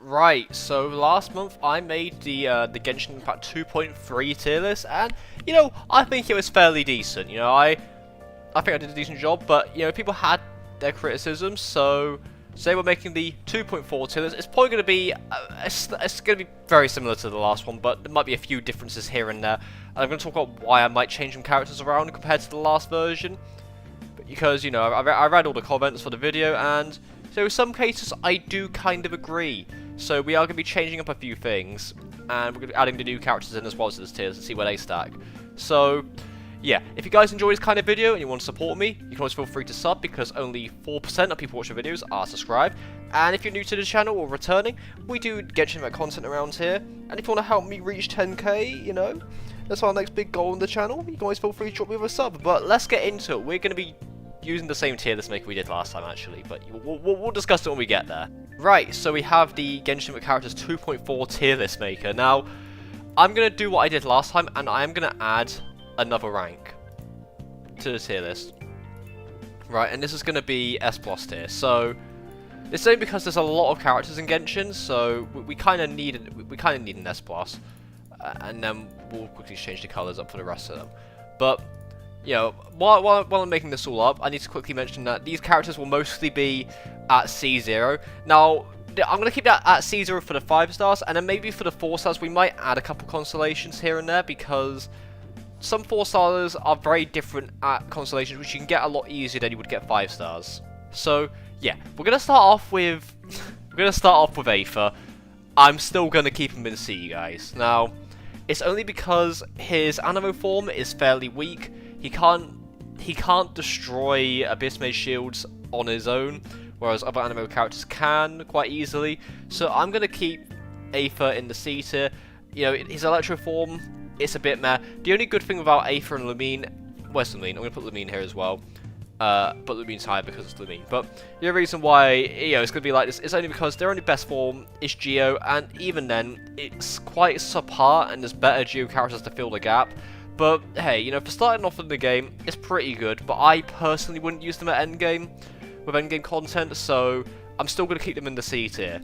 Right, so last month I made the Genshin Impact 2.3 tier list, and I think it was fairly decent. I think I did a decent job, but people had their criticisms, so today we're making the 2.4 tier list. It's probably going to be it's going to be very similar to the last one, but there might be a few differences here and there. And I'm going to talk about why I might change some characters around compared to the last version, because I read all the comments for the video, and so in some cases I do kind of agree. So we are going to be changing up a few things, and we're going to be adding the new characters in as well to this tier to see where they stack. So yeah, if you guys enjoy this kind of video and you want to support me, you can always feel free to sub, because only 4% of people watching videos are subscribed. And if you're new to the channel or returning, we do Genshin Impact content around here. And if you want to help me reach 10k, that's our next big goal on the channel, you can always feel free to drop me with a sub. But let's get into it. We're going to be using the same tier list maker we did last time, actually, but we'll discuss it when we get there. Right, so we have the Genshin Impact Characters 2.4 tier list maker. Now, I'm going to do what I did last time, and I am going to add another rank to the tier list. Right, and this is going to be S+ tier. So it's only because there's a lot of characters in Genshin, so we kind of need an S+, and then we'll quickly change the colors up for the rest of them. But while I'm making this all up, I need to quickly mention that these characters will mostly be at C0. Now, I'm going to keep that at C0 for the 5 stars, and then maybe for the 4 stars we might add a couple constellations here and there, because some 4 stars are very different at constellations, which you can get a lot easier than you would get 5 stars. So yeah, we're going to start off with Aether. I'm still going to keep him in C, guys. Now, it's only because his animo form is fairly weak. He can't destroy Abyss Mage shields on his own, whereas other animo characters can quite easily. So I'm gonna keep Aether in the C tier. His Electro form, it's a bit meh. The only good thing about Aether and Lumine, where's Lumine? I'm gonna put Lumine here as well. But Lumine's higher because it's Lumine. But the reason why it's gonna be like this is only because their only best form is Geo, and even then it's quite subpar, and there's better Geo characters to fill the gap. But hey, for starting off in the game, it's pretty good, but I personally wouldn't use them at endgame, with endgame content, so I'm still going to keep them in the C tier.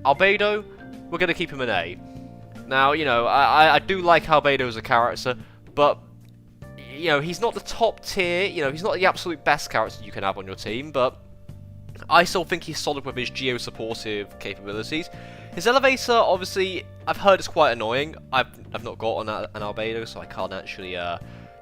Albedo, we're going to keep him in A. Now, I do like Albedo as a character, but, he's not the top tier, he's not the absolute best character you can have on your team, but I still think he's solid with his geo-supportive capabilities. His elevator, obviously, I've heard it's quite annoying. I've not got an Albedo, so I can't actually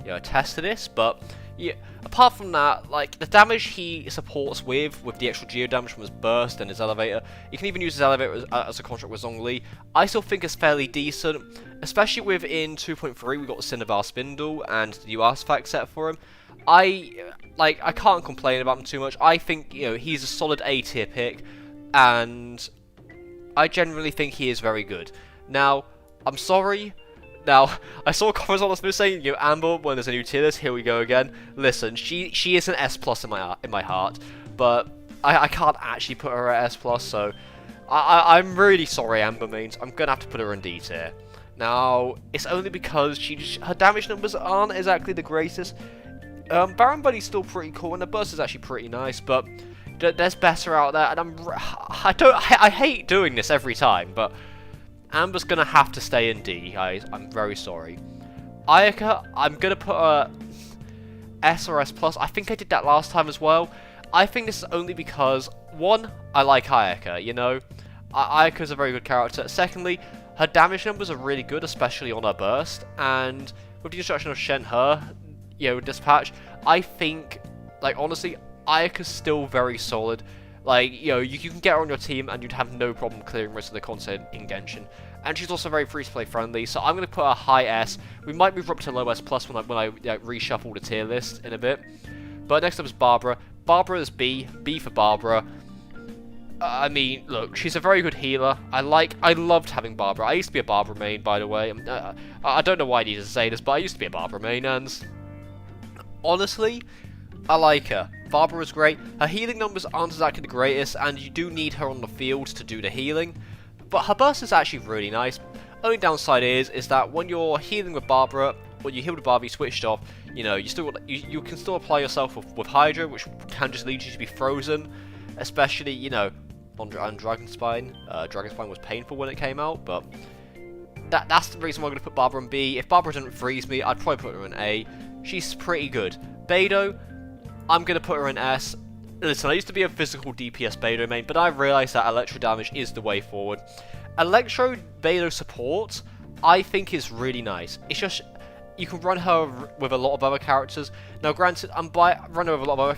attest to this. But yeah, apart from that, like the damage he supports with the extra geo damage from his burst and his elevator, you can even use his elevator as a contract with Zhongli. I still think it's fairly decent, especially within 2.3 we got the Cinnabar Spindle and the new artifact set for him. I can't complain about him too much. I think he's a solid A tier pick, and I generally think he is very good. Now, I'm sorry. Now, I saw comments on this video saying, Amber, when there's a new tier list, here we go again. Listen, she is an S+ in my heart, but I can't actually put her at S+, so I'm really sorry, Amber mains. I'm gonna have to put her in D tier. Now, it's only because her damage numbers aren't exactly the greatest. Baron Buddy's still pretty cool, and the burst is actually pretty nice, but there's better out there, and I hate doing this every time, but Amber's gonna have to stay in D, guys. I'm very sorry. Ayaka, I'm gonna put a S or S+. I think I did that last time as well. I think this is only because, one, I like Ayaka, Ayaka's a very good character. Secondly, her damage numbers are really good, especially on her burst, and with the introduction of Shen-He, Dispatch, I think, honestly, Ayaka's still very solid. You can get her on your team and you'd have no problem clearing most of the content in Genshin. And she's also very free-to-play friendly, so I'm going to put her high S. We might move her up to low S+ when I reshuffle the tier list in a bit. But next up is Barbara. Barbara is B. B for Barbara. I mean, look, she's a very good healer. I loved having Barbara. I used to be a Barbara main, by the way. I don't know why I needed to say this, but I used to be a Barbara main, and honestly, I like her. Barbara is great. Her healing numbers aren't exactly the greatest, and you do need her on the field to do the healing. But her burst is actually really nice. Only downside is that when you're healing with Barbara, when you heal with Barbara, you switched off. You you can still apply yourself with Hydra, which can just lead you to be frozen. Especially, on Dragonspine. Dragonspine was painful when it came out, but that's the reason why I'm going to put Barbara in B. If Barbara didn't freeze me, I'd probably put her in A. She's pretty good. Beidou, I'm going to put her in S. Listen, I used to be a physical DPS Beidou main, but I realised that electro damage is the way forward. Electro Beidou support, I think, is really nice. It's just, you can run her with a lot of other characters. Now, granted, run her with a lot of other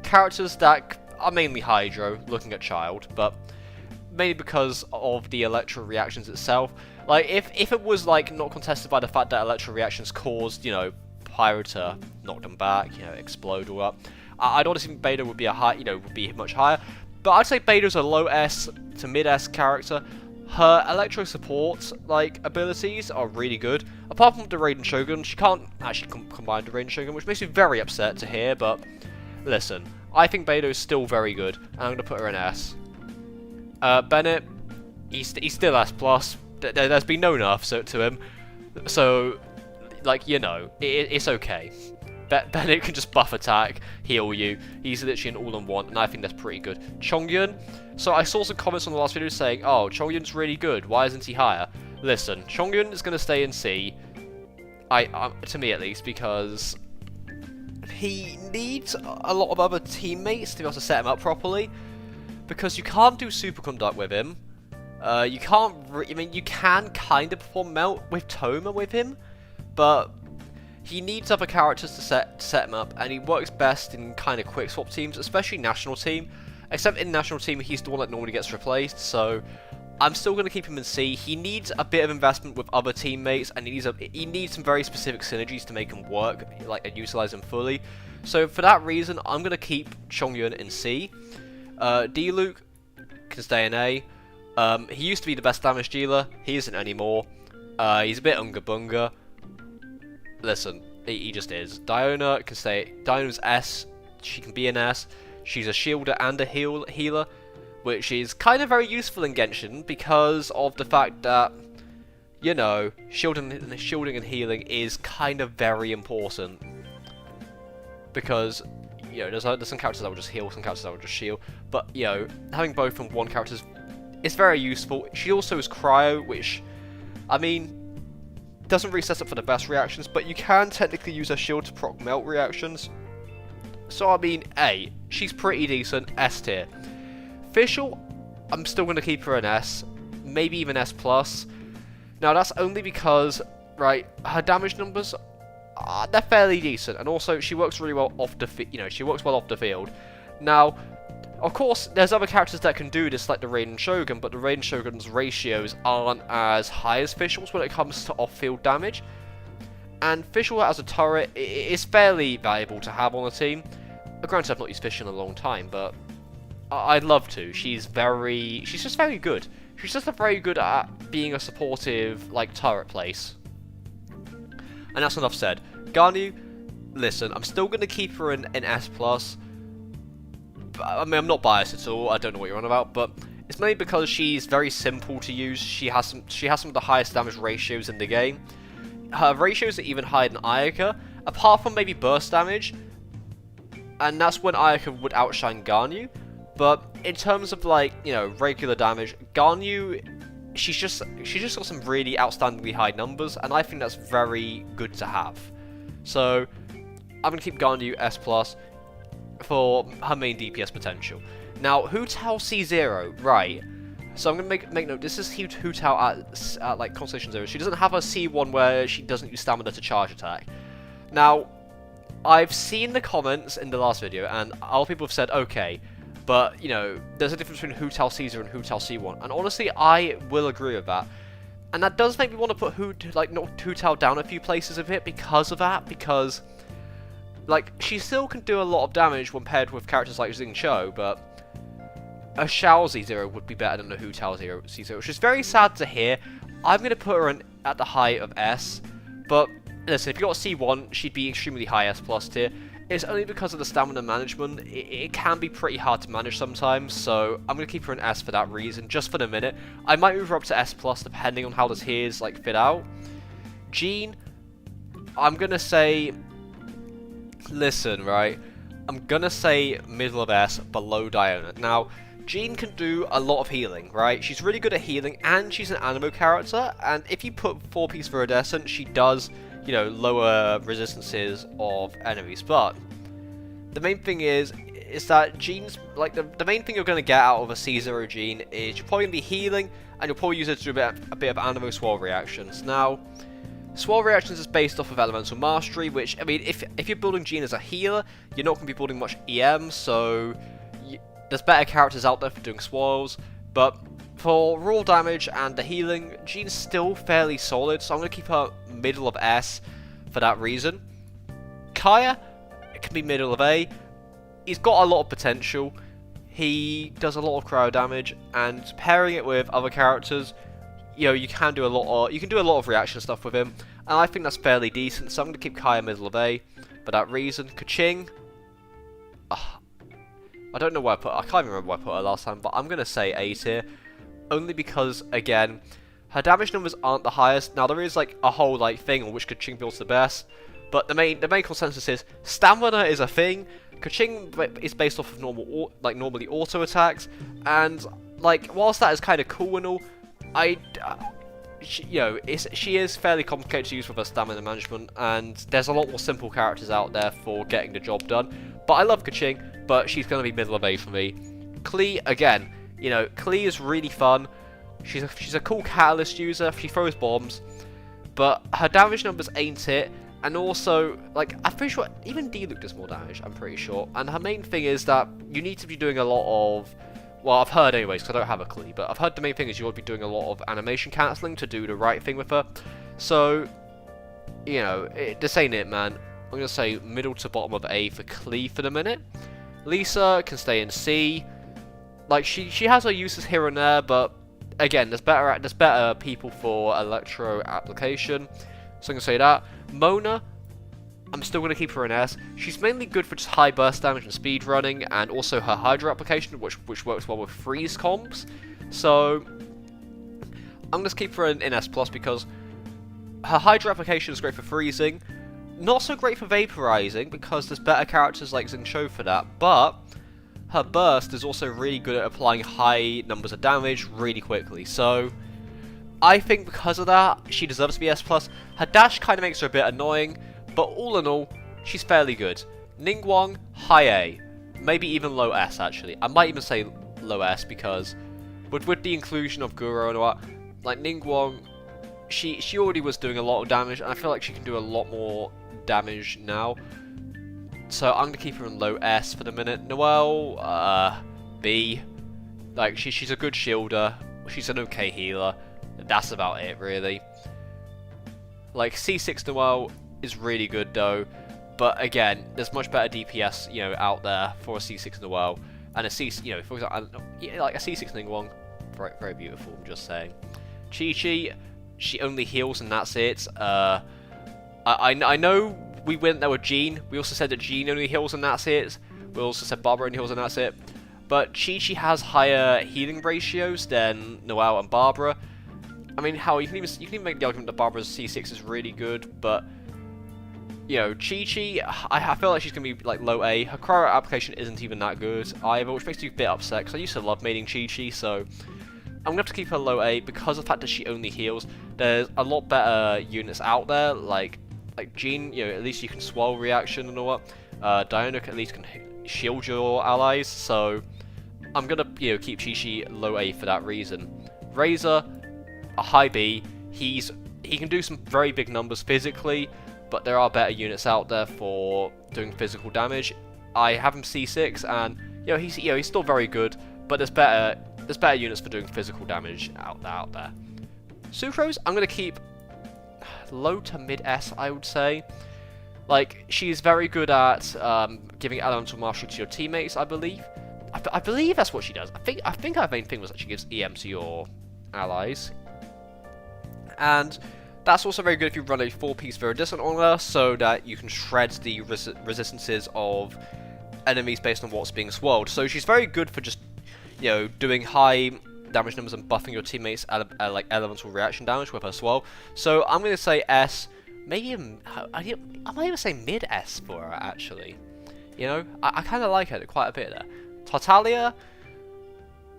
characters that are mainly Hydro, looking at Child, but mainly because of the electro reactions itself. Like, if it was, like, not contested by the fact that electro reactions caused, you know, Pyro to knock them back, you know, explode all up, I'd honestly think Beidou would be would be much higher. But I'd say Beidou's a low S to mid S character. Her electro support, like, abilities are really good. Apart from the Raiden Shogun, she can't actually combine the Raiden Shogun, which makes me very upset to hear, but listen, I think Beidou is still very good, and I'm going to put her in S. Bennett, he's still S+. There's been no nerfs to him, so, like, you know, it's okay. Bennett can just buff attack, heal you. He's literally an all-in-one, and I think that's pretty good. Chongyun, so I saw some comments on the last video saying, oh, Chongyun's really good, why isn't he higher? Listen, Chongyun is going to stay in C, to me at least, because he needs a lot of other teammates to be able to set him up properly, because you can't do superconduct with him. You can't, I mean, you can kind of perform melt with Toma with him, but he needs other characters to set him up, and he works best in kind of quick swap teams, especially national team. Except in national team, he's the one that normally gets replaced, so I'm still going to keep him in C. He needs a bit of investment with other teammates, and he needs some very specific synergies to make him work, like, and utilize him fully. So for that reason, I'm going to keep Chongyun in C. D-Luke can stay in A. He used to be the best damage dealer. He isn't anymore. He's a bit unga bunga. Listen, he just is. Diona can stay. Diona's S. She can be an S. She's a shielder and a healer, which is kind of very useful in Genshin because of the fact that, you know, shielding and healing is kind of very important. Because, you know, there's some characters that will just heal, some characters that will just shield. But, you know, having both from one character is very useful. She also is cryo, which, I mean, doesn't really set up for the best reactions, but you can technically use her shield to proc melt reactions. So, I mean, A, she's pretty decent, S tier. Fischl, I'm still going to keep her an S, maybe even S+. Now, that's only because, right, her damage numbers, they're fairly decent, and also she works really well off the she works well off the field. Now, of course, there's other characters that can do this, like the Raiden Shogun, but the Raiden Shogun's ratios aren't as high as Fischl's when it comes to off-field damage. And Fischl as a turret is fairly valuable to have on a team. Granted, I've not used Fischl in a long time, but I'd love to. She's just very good. She's just very good at being a supportive, like, turret place. And that's enough said. Ganyu, listen, I'm still going to keep her in S+. I mean, I'm not biased at all, I don't know what you're on about, but it's mainly because she's very simple to use. She has some of the highest damage ratios in the game. Her ratios are even higher than Ayaka, apart from maybe burst damage, and that's when Ayaka would outshine Ganyu. But in terms of, like, you know, regular damage, Ganyu, she's just got some really outstandingly high numbers, and I think that's very good to have. So I'm gonna keep Ganyu S+ for her main DPS potential. Now, Hu Tao C0, right? So I'm gonna make note. This is Hu Tao at like Constellation 0. She doesn't have a C1 where she doesn't use stamina to charge attack. Now, I've seen the comments in the last video, and a lot of people have said, okay, but, you know, there's a difference between Hu Tao C0 and Hu Tao C1. And honestly, I will agree with that. And that does make me want to put knock Hu Tao down a few places a bit because of that, because, like, she still can do a lot of damage when paired with characters like Xing Cho, but a Xiao Z0 would be better than a Hu Tao C0, which is very sad to hear. I'm going to put her in at the height of S, but listen, if you got C1, she'd be extremely high S+ tier. It's only because of the stamina management. It can be pretty hard to manage sometimes, so I'm going to keep her in S for that reason, just for the minute. I might move her up to S+, depending on how the tiers, like, fit out. Jean, I'm going to say, listen, right, I'm going to say middle of S, below Diona. Now, Jean can do a lot of healing, right? She's really good at healing, and she's an animo character, and if you put 4-piece Viridescent, she does, you know, lower resistances of enemies, but the main thing is that Jean's, like, the main thing you're going to get out of a C0 Jean is you're probably going to be healing, and you'll probably use it to do a bit of animo swirl reactions. Now, swirl reactions is based off of elemental mastery, which, I mean, if you're building Jean as a healer, you're not going to be building much EM, so there's better characters out there for doing swirls, but for raw damage and the healing, Jean's still fairly solid, so I'm going to keep her middle of S for that reason. Kaya can be middle of A. He's got a lot of potential. He does a lot of cryo damage, and pairing it with other characters, you know, you can do a lot of reaction stuff with him, and I think that's fairly decent. So I'm going to keep Kaya middle of A for that reason. Kaching, I don't know where I can't remember where I put her last time, but I'm going to say A tier, only because, again, her damage numbers aren't the highest. Now, there is, like, a whole, like, thing on which Kaching builds the best, but the main consensus is stamina is a thing. Kaching is based off of normally auto attacks, and, like, whilst that is kind of cool and all, she is fairly complicated to use with her stamina management, and there's a lot more simple characters out there for getting the job done. But I love Kaching, but she's going to be middle of A for me. Klee, again, you know, Klee is really fun. She's a cool catalyst user. She throws bombs, but her damage numbers ain't it. And also, like, I'm pretty sure even Diluc does more damage, I'm pretty sure. And her main thing is that you need to be doing a lot of, well, I've heard anyways, because I don't have a Klee, but I've heard the main thing is you ought to be doing a lot of animation cancelling to do the right thing with her. So, you know, this ain't it, man. I'm going to say middle to bottom of A for Klee for the minute. Lisa can stay in C. Like, she has her uses here and there, but again, there's better people for Electro application. So I'm going to say that. Mona, I'm still going to keep her in S. She's mainly good for just high burst damage and speed running, and also her Hydra application, which works well with freeze comps. So I'm going to keep her in S+, because her Hydra application is great for freezing. Not so great for vaporizing, because there's better characters like Xingqiu for that, but her burst is also really good at applying high numbers of damage really quickly. So I think because of that, she deserves to be S+. Her dash kind of makes her a bit annoying, but all in all, she's fairly good. Ningguang, high A. Maybe even low S, actually. I might even say low S, because with the inclusion of Guro and all that, like, Ningguang, she already was doing a lot of damage, and I feel like she can do a lot more damage now. So I'm going to keep her in low S for the minute. Noelle, B. Like, she's a good shielder. She's an okay healer. That's about it, really. Like, C6 Noelle is really good, though. But again, there's much better DPS, you know, out there for a C6 Noelle. And a C, you know, for example, like a C6 Ningguang, very, very beautiful, I'm just saying. Chi-Chi, she only heals and that's it. I know we went there with Jean. We also said that Jean only heals and that's it. We also said Barbara only heals and that's it. But Chi-Chi has higher healing ratios than Noelle and Barbara. I mean, hell, you can even make the argument that Barbara's C6 is really good, but you know, Chi-Chi, I feel like she's going to be like low A. Her cryo application isn't even that good either, which makes me a bit upset, because I used to love mating Chi-Chi, so I'm going to have to keep her low A because of the fact that she only heals. There's a lot better units out there, like Jean, you know, at least you can swirl reaction and all that. Diana at least can shield your allies, so I'm going to, you know, keep Chi-Chi low A for that reason. Razor, a high B. He can do some very big numbers physically, but there are better units out there for doing physical damage. I have him C6, and he's still very good, but there's better units for doing physical damage out there. Sucrose, I'm gonna keep low to mid S, I would say. Like, she's very good at giving elemental mastery to your teammates, I believe. I believe that's what she does. I think her main thing was that she gives EM to your allies, and that's also very good if you run a 4-piece Viridescent on her, so that you can shred the resistances of enemies based on what's being swirled. So she's very good for just, you know, doing high damage numbers and buffing your teammates like elemental reaction damage with her swirl. So I'm going to say S, maybe I might even say mid S for her, actually. You know, I kind of like her quite a bit there. Tartaglia,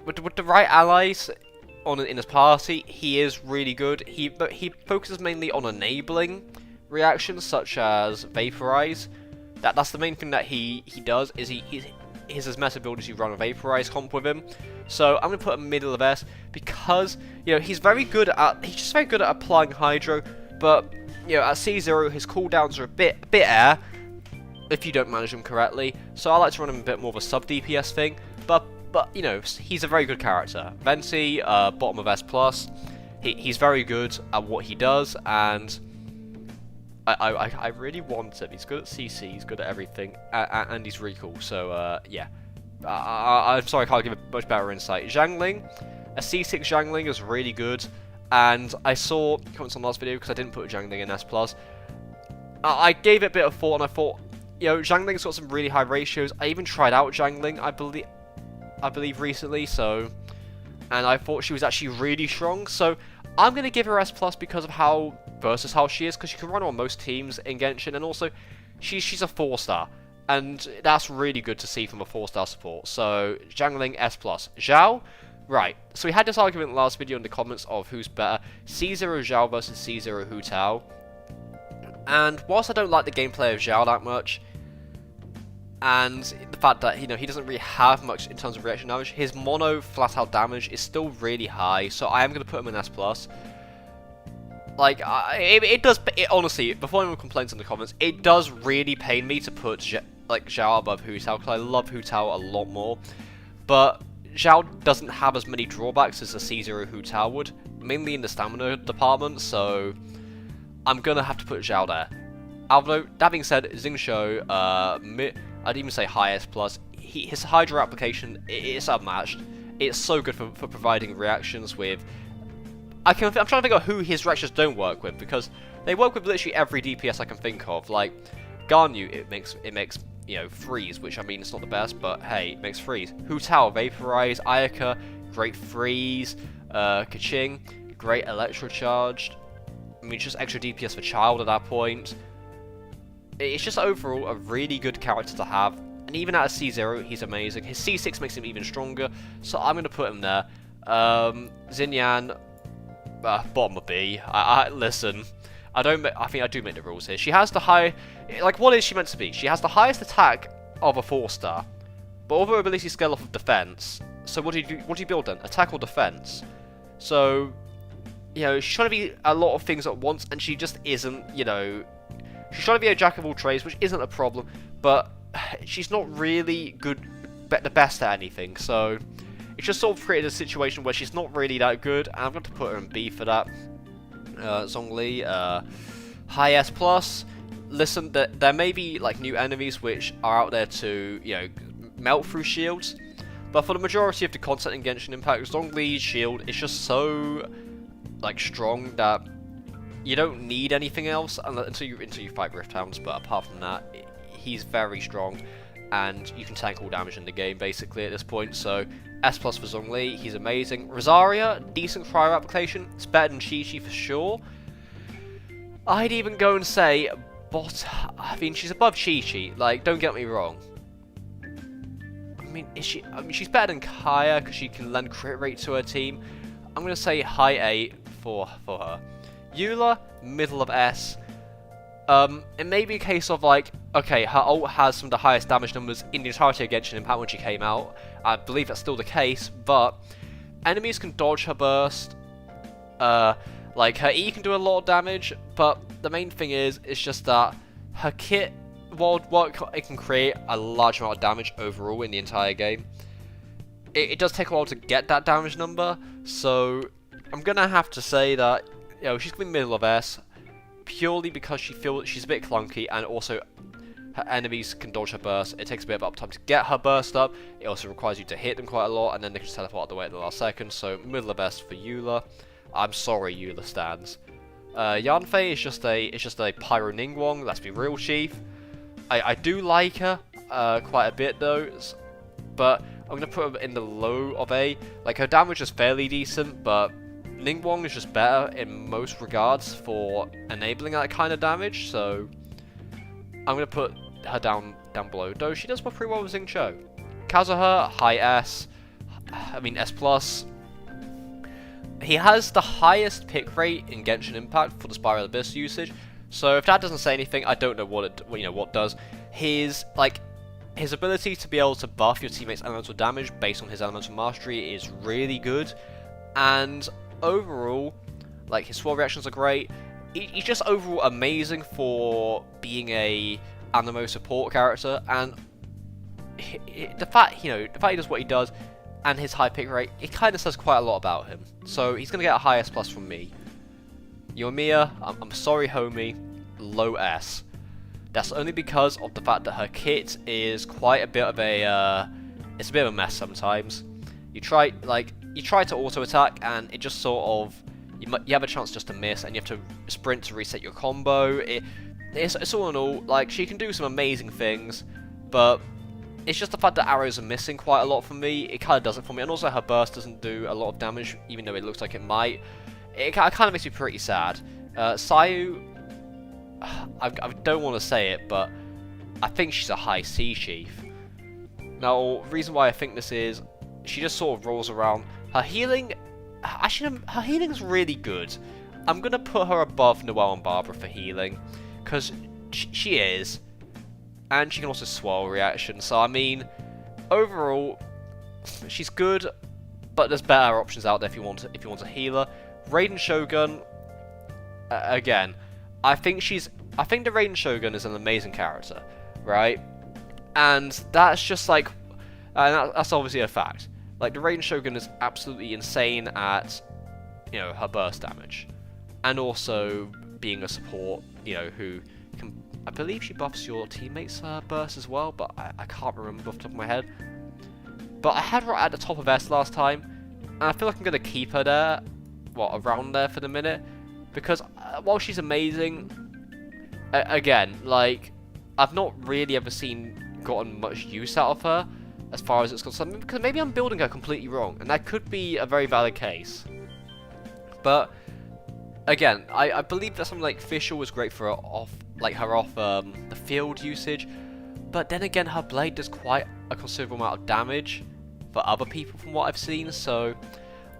with the right allies in his party, he is really good. But he focuses mainly on enabling reactions such as Vaporize. That's the main thing that he does. Is his meta build is you run a Vaporize comp with him. So I'm gonna put him middle of S because he's just very good at applying Hydro. But at C0 his cooldowns are a bit air if you don't manage them correctly. So I like to run him a bit more of a sub DPS thing. But he's a very good character. Venti, bottom of S plus. He's very good at what he does, and I really want him. He's good at CC, he's good at everything, and he's really cool. So yeah, I'm sorry I can't give a much better insight. Zhangling, a C6 Zhangling is really good, and I saw comments on the last video because I didn't put Zhangling in S plus. I gave it a bit of thought, and I thought, Zhangling's got some really high ratios. I even tried out Zhangling, I believe recently, and I thought she was actually really strong, so I'm going to give her S plus because of how versatile she is, because she can run on most teams in Genshin, and also she's a 4-star, and that's really good to see from a 4-star support. So Zhangling S plus. Zhao, right, so we had this argument in the last video in the comments of who's better, C0 Zhao versus C0 Hu Tao, and whilst I don't like the gameplay of Zhao that much, and the fact that he doesn't really have much in terms of reaction damage, his mono flat out damage is still really high, so I am going to put him in S plus. Like, honestly, before anyone complains in the comments, it does really pain me to put Zhao above Hu Tao, because I love Hu Tao a lot more, but Zhao doesn't have as many drawbacks as a C0 Hu Tao would, mainly in the stamina department, so I'm going to have to put Zhao there. Although, that being said, Xingqiu, I'd even say high S plus. His Hydra application is unmatched. It's so good for providing reactions with. I'm trying to figure out who his reactions don't work with, because they work with literally every DPS I can think of. Like Ganyu, it makes freeze, which I mean it's not the best, but hey, it makes freeze. Hu Tao, Vaporize, Ayaka, great freeze. Kaching, great electrocharged. I mean, just extra DPS for Child at that point. It's just overall a really good character to have, and even at a C0 he's amazing. His C6 makes him even stronger, so I'm going to put him there. Xinyan, bottom of B. Listen, I think I do make the rules here. She has the high, what is she meant to be? She has the highest attack of a 4-star, but all of her abilities scale off of defense. So what do you build then? Attack or defense? So she's trying to be a lot of things at once, and she just isn't. She's trying to be a jack of all trades, which isn't a problem, but she's not really the best at anything, so it's just sort of created a situation where she's not really that good, and I'm going to put her in B for that. Zhongli, high S plus. Listen, there may be new enemies which are out there to melt through shields, but for the majority of the content in Genshin Impact, Zhongli's shield is just so strong that you don't need anything else until you fight Rift Hounds, but apart from that, he's very strong, and you can tank all damage in the game, basically, at this point, so S plus for Zhongli, he's amazing. Rosaria, decent cryo application, it's better than Chi-Chi for sure. I'd even go and say, she's above Chi-Chi, don't get me wrong. She's better than Kaya, because she can lend crit rate to her team. I'm going to say high A for her. Eula, middle of S. It may be a case of okay, her ult has some of the highest damage numbers in the entirety of Genshin Impact when she came out. I believe that's still the case, but enemies can dodge her burst. Her E can do a lot of damage, but the main thing is, it's just that her kit, while it can create a large amount of damage overall in the entire game, it does take a while to get that damage number, so I'm gonna have to say that she's going to be middle of S, purely because she's a bit clunky, and also her enemies can dodge her burst. It takes a bit of uptime to get her burst up. It also requires you to hit them quite a lot, and then they can teleport out the way at the last second. So middle of S for Eula. I'm sorry, Eula stands. Yanfei is just a Pyro Ningguang. Let's be real, Chief. I do like her quite a bit though, but I'm gonna put her in the low of A. Her damage is fairly decent, but Ningguang is just better in most regards for enabling that kind of damage, so I'm going to put her down below, though she does work pretty well with Xingqiu. Kazuha, high S. I mean, S plus. He has the highest pick rate in Genshin Impact for the Spiral Abyss usage. So if that doesn't say anything, I don't know what does. His ability to be able to buff your teammates' elemental damage based on his elemental mastery is really good, and overall, like, his sword reactions are great. He's just overall amazing for being a Anemo support character, and the fact he does what he does, and his high pick rate, it kind of says quite a lot about him. So he's gonna get a high S plus from me. Yoimiya, I'm sorry, homie, low S. That's only because of the fact that her kit is quite a bit of a it's a bit of a mess sometimes. You try to auto attack, and it just sort of you have a chance just to miss, and you have to sprint to reset your combo. It's all in all, like, she can do some amazing things, but it's just the fact that arrows are missing quite a lot for me. It kind of does it for me, and also her burst doesn't do a lot of damage, even though it looks like it might. It kind of makes me pretty sad. Sayu, I don't want to say it, but I think she's a high C chief. Now, the reason why I think this is, she just sort of rolls around. Her healing, actually, her healing's really good. I'm gonna put her above Noelle and Barbara for healing, because she is, and she can also swirl reaction. So I mean, overall, she's good, but there's better options out there if you want a healer. Raiden Shogun, again, I think the Raiden Shogun is an amazing character, right? And that's just like, that's obviously a fact. Like, the Raiden Shogun is absolutely insane at, her burst damage, and also being a support, who can, I believe she buffs your teammates' burst as well, but I can't remember off the top of my head. But I had her at the top of S last time, and I feel like I'm gonna keep her there, around there for the minute, because while she's amazing, again, like, I've not really ever gotten much use out of her as far as it's concerned, because maybe I'm building her completely wrong, and that could be a very valid case. But again, I believe that something like Fischl was great for her off the field usage, but then again, her blade does quite a considerable amount of damage for other people from what I've seen, so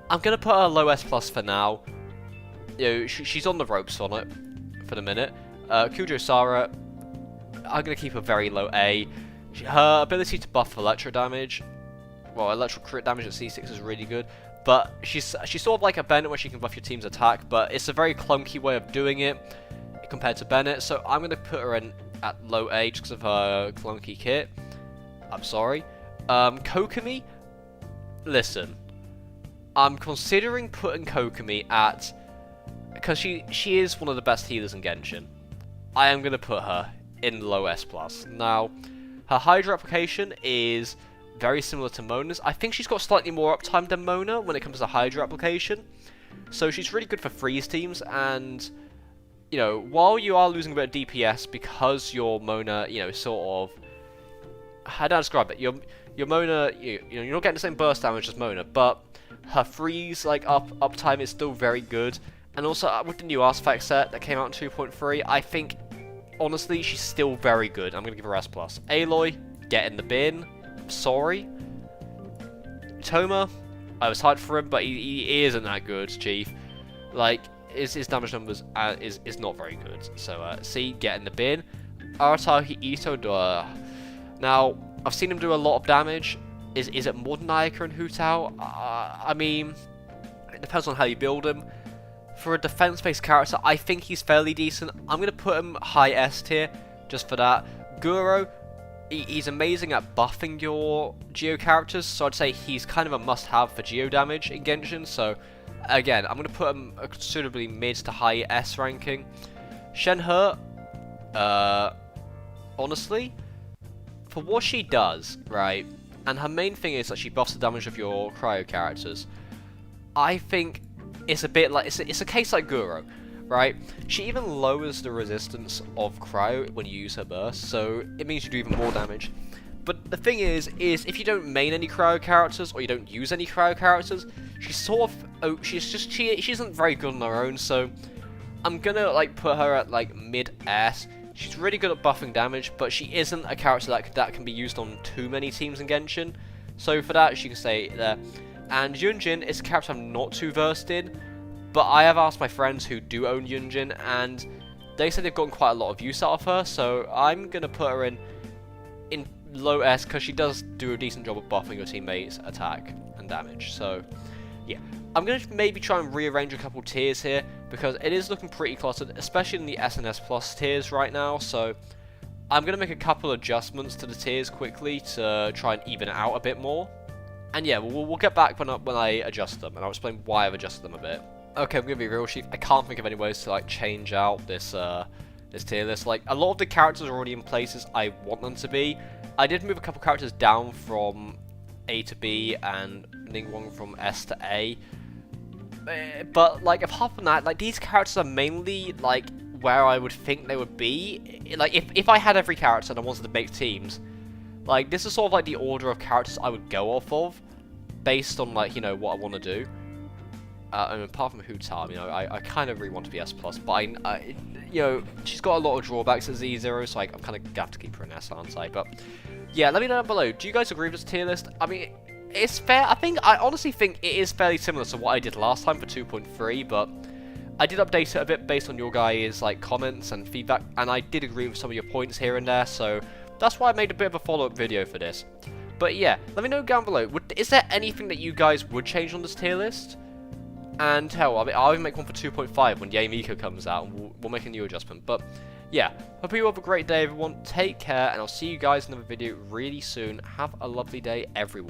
I'm gonna put her low S plus for now. She's on the ropes on it for the minute. Kujo Sara, I'm gonna keep her very low A. Her ability to buff electro damage, electro crit damage at C6 is really good, but she's sort of like a Bennett where she can buff your team's attack, but it's a very clunky way of doing it compared to Bennett, so I'm going to put her in at low A just because of her clunky kit. I'm sorry. Kokomi, listen, I'm considering putting Kokomi at, because she is one of the best healers in Genshin, I am going to put her in low S+. Now, her Hydra application is very similar to Mona's. I think she's got slightly more uptime than Mona when it comes to Hydra application. So she's really good for freeze teams, and, while you are losing a bit of DPS because your Mona, sort of, how do I describe it? Your Mona, you're not getting the same burst damage as Mona, but her freeze, uptime is still very good. And also, with the new artifact set that came out in 2.3, I think, honestly, she's still very good. I'm going to give her S+. Aloy, get in the bin. I'm sorry. Toma, I was hyped for him, but he isn't that good, Chief. Like, his damage numbers is not very good. So, C, get in the bin. Arataki Ito, now, I've seen him do a lot of damage. Is it more than Ayaka and Hu Tao? I mean, it depends on how you build him. For a defense-based character, I think he's fairly decent. I'm going to put him high S tier, just for that. Guro, he's amazing at buffing your Geo characters, so I'd say he's kind of a must-have for Geo damage in Genshin, so again, I'm going to put him a considerably mid to high S ranking. Shenhe, honestly, for what she does, right, and her main thing is that she buffs the damage of your cryo characters, I think it's a bit like, it's a case like Guro, right? She even lowers the resistance of cryo when you use her burst, so it means you do even more damage. But the thing is if you don't main any cryo characters, or you don't use any cryo characters, she's sort of, she isn't very good on her own, so I'm gonna put her at mid S. She's really good at buffing damage, but she isn't a character that can be used on too many teams in Genshin. So for that, you can say there. And Yunjin is a character I'm not too versed in, but I have asked my friends who do own Yunjin, and they said they've gotten quite a lot of use out of her, so I'm going to put her in low S, because she does do a decent job of buffing your teammates' attack and damage. So, yeah. I'm going to maybe try and rearrange a couple tiers here, because it is looking pretty cluttered, especially in the SNS Plus tiers right now, so I'm going to make a couple adjustments to the tiers quickly to try and even it out a bit more. And yeah, we'll get back when I adjust them, and I'll explain why I've adjusted them a bit. Okay, I'm going to be real, Chief. I can't think of any ways to, like, change out this tier list. Like, a lot of the characters are already in places I want them to be. I did move a couple characters down from A to B and Ningguang from S to A. But, like, apart from that, like, these characters are mainly, like, where I would think they would be. Like, if I had every character and I wanted to make teams, like, this is sort of, like, the order of characters I would go off of, based on, like, you know, what I want to do. And apart from Hutam, you know, I kind of really want to be S+, but I, you know, she's got a lot of drawbacks as E0, so I'm kind of gonna have to keep her in S, aren't I? But, yeah, let me know down below. Do you guys agree with this tier list? I mean, it's fair. I honestly think it is fairly similar to what I did last time for 2.3, but I did update it a bit based on your guys' like comments and feedback, and I did agree with some of your points here and there, so that's why I made a bit of a follow-up video for this. But yeah, let me know down below. Is there anything that you guys would change on this tier list? And hell, I'll even make one for 2.5 when Yae Miko comes out, and we'll make a new adjustment. But yeah, hope you have a great day, everyone. Take care, and I'll see you guys in another video really soon. Have a lovely day, everyone.